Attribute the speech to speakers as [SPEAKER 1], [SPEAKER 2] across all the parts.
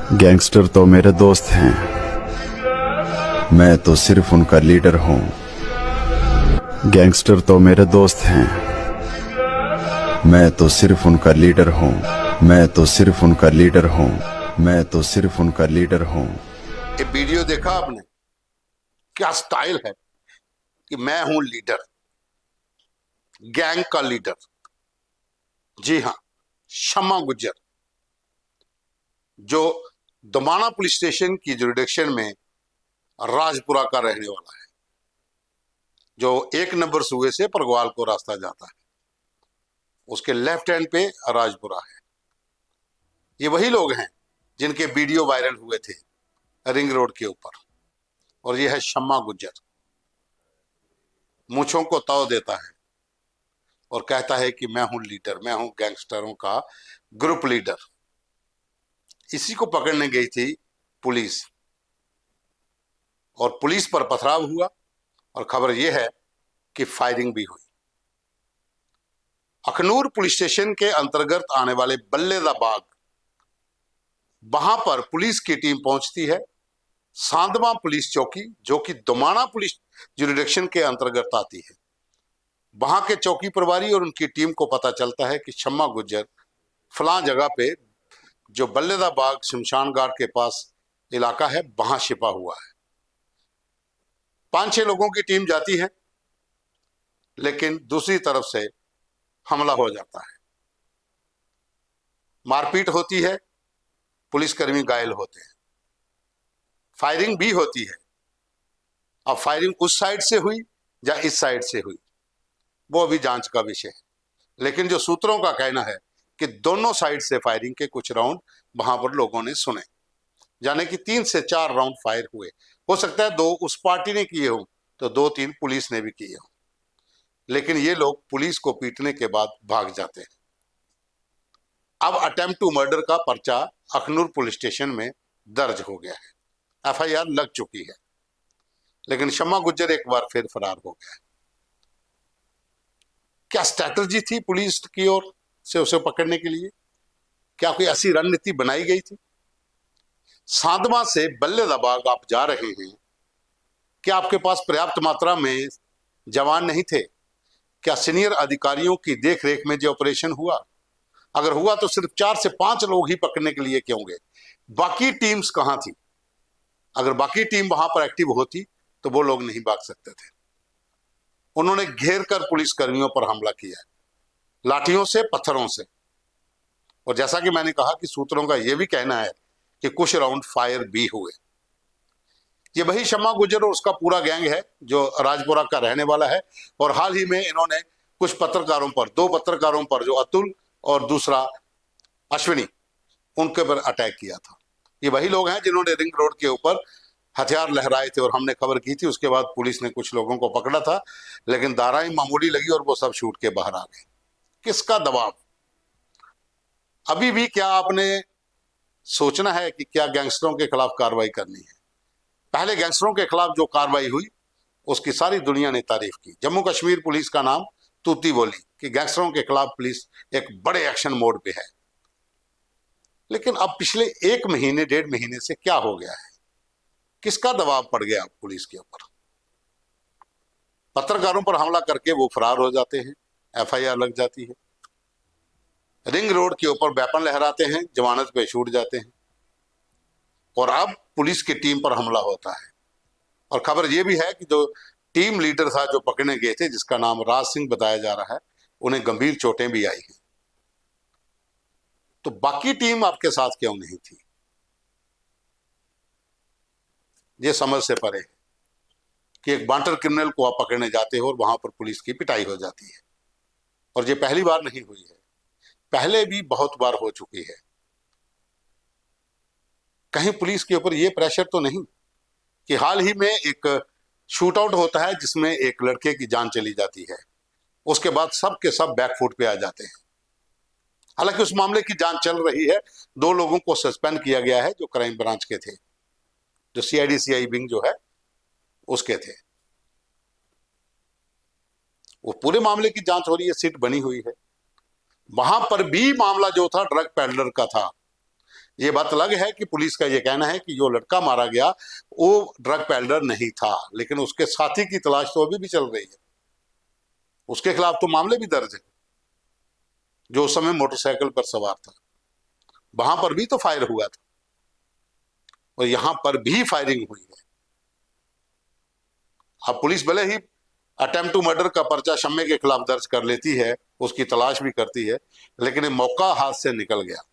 [SPEAKER 1] Gangster तो मेरे दोस्त हैं, मैं तो सिर्फ उनका लीडर हूँ। गैंगस्टर तो मेरे दोस्त हैं, मैं तो सिर्फ उनका लीडर हूँ। मैं तो सिर्फ उनका लीडर हूँ। मैं तो सिर्फ उनका लीडर हूँ।
[SPEAKER 2] ये वीडियो देखा आपने? क्या स्टाइल है कि मैं हूं लीडर, गैंग का लीडर। जी हां, शम्मा गुज्जर जो दमाना पुलिस स्टेशन की जुरिडिक्शन में राजपुरा का रहने वाला है, जो 1 नंबर सूबे से परगवाल को रास्ता जाता है, उसके लेफ्ट हैंड पे राजपुरा है। ये वही लोग हैं जिनके वीडियो वायरल हुए थे रिंग रोड के ऊपर। और ये है शम्मा गुज्जर, मूंछों को ताव देता है और कहता है कि मैं हूं लीडर, मैं हूं गैंगस्टरों का ग्रुप लीडर। इसी को पकड़ने गई थी पुलिस और पुलिस पर पथराव हुआ और खबर यह है कि फायरिंग भी हुई। अखनूर पुलिस स्टेशन के अंतर्गत आने वाले बल्लेदा बाग, वहां पर पुलिस की टीम पहुंचती है। सांदमा पुलिस चौकी, जो कि दोमाना पुलिस जुरिडिक्शन के अंतर्गत आती है, वहां के चौकी प्रभारी और उनकी टीम को पता चलता है कि शम्मा गुज्जर फलां जगह पे, जो बल्लेदा बाग शमशान घाट के पास इलाका है, वहां छिपा हुआ है। 5-6 लोगों की टीम जाती है, लेकिन दूसरी तरफ से हमला हो जाता है, मारपीट होती है, पुलिसकर्मी घायल होते हैं, फायरिंग भी होती है। अब फायरिंग उस साइड से हुई या इस साइड से हुई, वो अभी जांच का विषय है। लेकिन जो सूत्रों का कहना है कि दोनों साइड से फायरिंग के कुछ राउंड वहां पर लोगों ने सुने, यानी कि 3 से 4 राउंड फायर हुए। हो सकता है 2 उस पार्टी ने किए हो तो 2-3 पुलिस ने भी किए हो, लेकिन ये लोग पुलिस को पीटने के बाद भाग जाते हैं। अब अटेम्प्ट टू मर्डर का पर्चा अखनूर पुलिस स्टेशन में दर्ज हो गया है, FIR लग चुकी है, लेकिन शम्मा गुज्जर एक बार फिर फरार हो गया है। क्या स्ट्रैटेजी थी पुलिस की ओर से उसे पकड़ने के लिए? क्या कोई ऐसी रणनीति बनाई गई थी? सांदमा से बल्लेदा बाग आप जा रहे हैं, क्या आपके पास पर्याप्त मात्रा में जवान नहीं थे? क्या सीनियर अधिकारियों की देखरेख में जो ऑपरेशन हुआ, अगर हुआ तो सिर्फ 4 से 5 लोग ही पकड़ने के लिए क्यों गए? बाकी टीम्स कहां थी? अगर बाकी टीम वहां पर एक्टिव होती तो वो लोग नहीं भाग सकते थे। उन्होंने घेर कर पुलिसकर्मियों पर हमला किया, लाठियों से, पत्थरों से। और जैसा कि मैंने कहा कि सूत्रों का यह भी कहना है कि कुछ राउंड फायर भी हुए। ये वही शम्मा गुज्जर और उसका पूरा गैंग है जो राजपुरा का रहने वाला है। और हाल ही में इन्होंने कुछ पत्रकारों पर, 2 पत्रकारों पर, जो अतुल और दूसरा अश्विनी, उनके पर अटैक किया था। ये वही लोग हैं जिन्होंने रिंग रोड के ऊपर हथियार लहराए थे और हमने खबर की थी। उसके बाद पुलिस ने कुछ लोगों को पकड़ा था, लेकिन धाराएं मामूली लगी और वो सब छूट के बाहर आ गए। किसका दबाव? अभी भी क्या आपने सोचना है कि क्या गैंगस्टरों के खिलाफ कार्रवाई करनी है? पहले गैंगस्टरों के खिलाफ जो कार्रवाई हुई उसकी सारी दुनिया ने तारीफ की। जम्मू कश्मीर पुलिस का नाम तूती बोली कि गैंगस्टरों के खिलाफ पुलिस एक बड़े एक्शन मोड पे है। लेकिन अब पिछले 1 महीने, 1.5 महीने से क्या हो गया है? किसका दबाव पड़ गया पुलिस के ऊपर? पत्रकारों पर हमला करके वो फरार हो जाते हैं, FIR लग जाती है। रिंग रोड के ऊपर वेपन लहराते हैं, जमानत पे छूट जाते हैं। और अब पुलिस की टीम पर हमला होता है। और खबर यह भी है कि जो टीम लीडर था जो पकड़ने गए थे, जिसका नाम राज सिंह बताया जा रहा है, उन्हें गंभीर चोटें भी आई हैं। तो बाकी टीम आपके साथ क्यों नहीं थी? ये समझ से परे है कि एक बांटर क्रिमिनल को आप पकड़ने जाते हो और वहां पर पुलिस की पिटाई हो जाती है। और ये पहली बार नहीं हुई है, पहले भी बहुत बार हो चुकी है। कहीं पुलिस के ऊपर यह प्रेशर तो नहीं कि हाल ही में एक शूट आउट होता है जिसमें एक लड़के की जान चली जाती है, उसके बाद सब के सब बैकफुट पे आ जाते हैं। हालांकि उस मामले की जांच चल रही है, 2 लोगों को सस्पेंड किया गया है जो क्राइम ब्रांच के थे, जो CID विंग जो है उसके थे। वो पूरे मामले की जांच हो रही है, सीट बनी हुई है। वहां पर भी मामला जो था ड्रग पैडलर का था, ये बात अलग है कि पुलिस का ये कहना है कि जो लड़का मारा गया वो ड्रग पेडलर नहीं था, लेकिन उसके साथी की तलाश तो अभी भी चल रही है। उसके खिलाफ तो मामले भी दर्ज है, जो उस समय मोटरसाइकिल पर सवार था। वहां पर भी तो फायर हुआ था और यहां पर भी फायरिंग हुई है। अब पुलिस भले ही अटेम्प्ट टू मर्डर का पर्चा शम्मे के खिलाफ दर्ज कर लेती है, उसकी तलाश भी करती है, लेकिन ये मौका हाथ से निकल गया।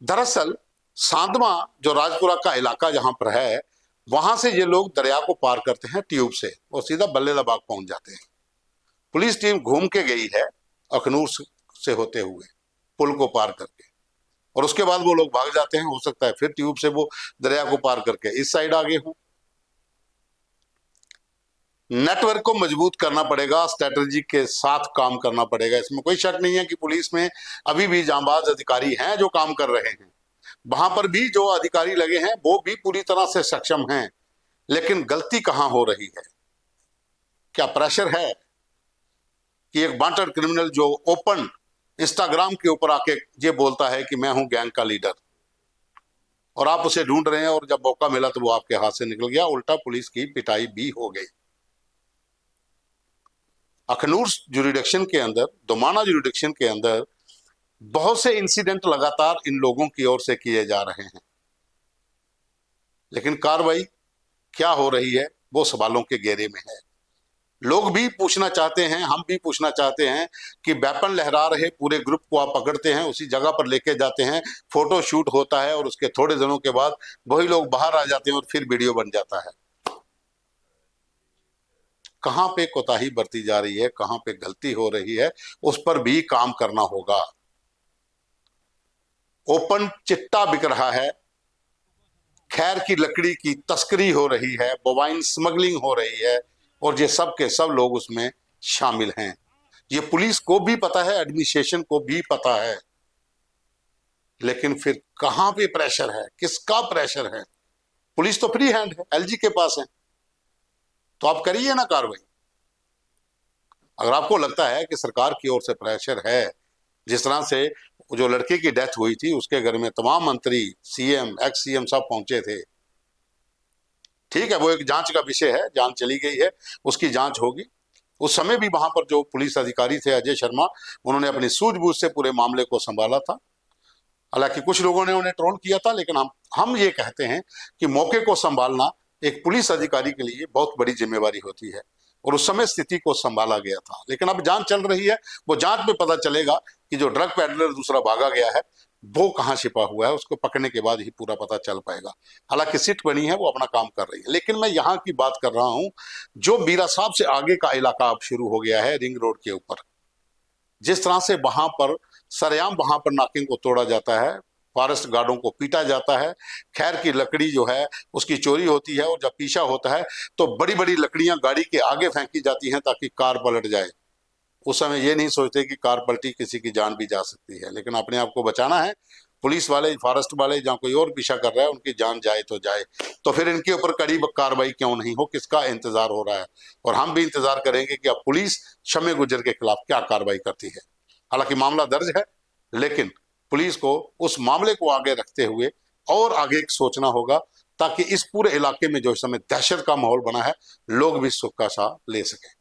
[SPEAKER 2] दरअसल सांदमा जो राजपुरा का इलाका जहां पर है, वहां से ये लोग दरिया को पार करते हैं ट्यूब से और सीधा बल्लेदा बाग पहुंच जाते हैं। पुलिस टीम घूम के गई है अखनूर से होते हुए पुल को पार करके, और उसके बाद वो लोग भाग जाते हैं। हो सकता है फिर ट्यूब से वो दरिया को पार करके इस साइड आगे हों। नेटवर्क को मजबूत करना पड़ेगा, स्ट्रेटजी के साथ काम करना पड़ेगा। इसमें कोई शक नहीं है कि पुलिस में अभी भी जांबाज अधिकारी हैं जो काम कर रहे हैं। वहां पर भी जो अधिकारी लगे हैं वो भी पूरी तरह से सक्षम हैं, लेकिन गलती कहां हो रही है? क्या प्रेशर है कि एक वांटेड क्रिमिनल जो ओपन इंस्टाग्राम के ऊपर आके ये बोलता है कि मैं हूं गैंग का लीडर, और आप उसे ढूंढ रहे हैं, और जब मौका मिला तो वो आपके हाथ से निकल गया, उल्टा पुलिस की पिटाई भी हो गई। अखनूर जुरिडिक्शन के अंदर, दोमाना जुरिडिक्शन के अंदर बहुत से इंसिडेंट लगातार इन लोगों की ओर से किए जा रहे हैं, लेकिन कार्रवाई क्या हो रही है वो सवालों के घेरे में है। लोग भी पूछना चाहते हैं, हम भी पूछना चाहते हैं कि वेपन लहरा रहे पूरे ग्रुप को आप पकड़ते हैं, उसी जगह पर लेके जाते हैं, फोटो शूट होता है, और उसके थोड़े दिनों के बाद वही लोग बाहर आ जाते हैं और फिर वीडियो बन जाता है। कहां पे कोताही बरती जा रही है, कहां पे गलती हो रही है, उस पर भी काम करना होगा। ओपन चिट्टा बिक रहा है, खैर की लकड़ी की तस्करी हो रही है, बोवाइन स्मगलिंग हो रही है, और ये सब के सब लोग उसमें शामिल हैं। ये पुलिस को भी पता है, एडमिनिस्ट्रेशन को भी पता है, लेकिन फिर कहां पे प्रेशर है, किसका प्रेशर है? पुलिस तो फ्री हैंड है, एलजी के पास है, तो आप करिए ना कार्रवाई। अगर आपको लगता है कि सरकार की ओर से प्रेशर है, जिस तरह से जो लड़के की डेथ हुई थी उसके घर में तमाम मंत्री, सीएम, एक्स सीएम सब पहुंचे थे, ठीक है, वो एक जांच का विषय है, जांच चली गई है, उसकी जांच होगी। उस समय भी वहां पर जो पुलिस अधिकारी थे अजय शर्मा, उन्होंने अपनी सूझबूझ से पूरे मामले को संभाला था। हालांकि कुछ लोगों ने उन्हें ट्रोल किया था, लेकिन हम ये कहते हैं कि मौके को संभालना एक पुलिस अधिकारी के लिए बहुत बड़ी जिम्मेवारी होती है, और उस समय स्थिति को संभाला गया था। लेकिन अब जांच चल रही है, वो जांच में पता चलेगा कि जो ड्रग पेडलर दूसरा भागा गया है वो कहां छिपा हुआ है, उसको पकड़ने के बाद ही पूरा पता चल पाएगा। हालांकि सिट बनी है, वो अपना काम कर रही है, लेकिन मैं यहाँ की बात कर रहा हूं जो बीरा साहब से आगे का इलाका अब शुरू हो गया है, रिंग रोड के ऊपर। जिस तरह से वहां पर सरेआम वहां पर नाकिंग को तोड़ा जाता है, फॉरेस्ट गार्डों को पीटा जाता है, खैर की लकड़ी जो है उसकी चोरी होती है, और जब पीछा होता है तो बड़ी बड़ी लकड़ियां गाड़ी के आगे फेंकी जाती हैं ताकि कार पलट जाए। उस समय ये नहीं सोचते कि कार पलटी किसी की जान भी जा सकती है, लेकिन अपने आप को बचाना है। पुलिस वाले, फॉरेस्ट वाले, जहाँ कोई और पीछा कर रहा है उनकी जान जाए तो जाए, तो फिर इनके ऊपर कड़ी कार्रवाई क्यों नहीं हो? किसका इंतजार हो रहा है? और हम भी इंतजार करेंगे कि अब पुलिस शम्मे गुज्जर के खिलाफ क्या कार्रवाई करती है। हालांकि मामला दर्ज है, लेकिन पुलिस को उस मामले को आगे रखते हुए और आगे सोचना होगा, ताकि इस पूरे इलाके में जो इस समय दहशत का माहौल बना है, लोग भी सुख का साह ले सकें।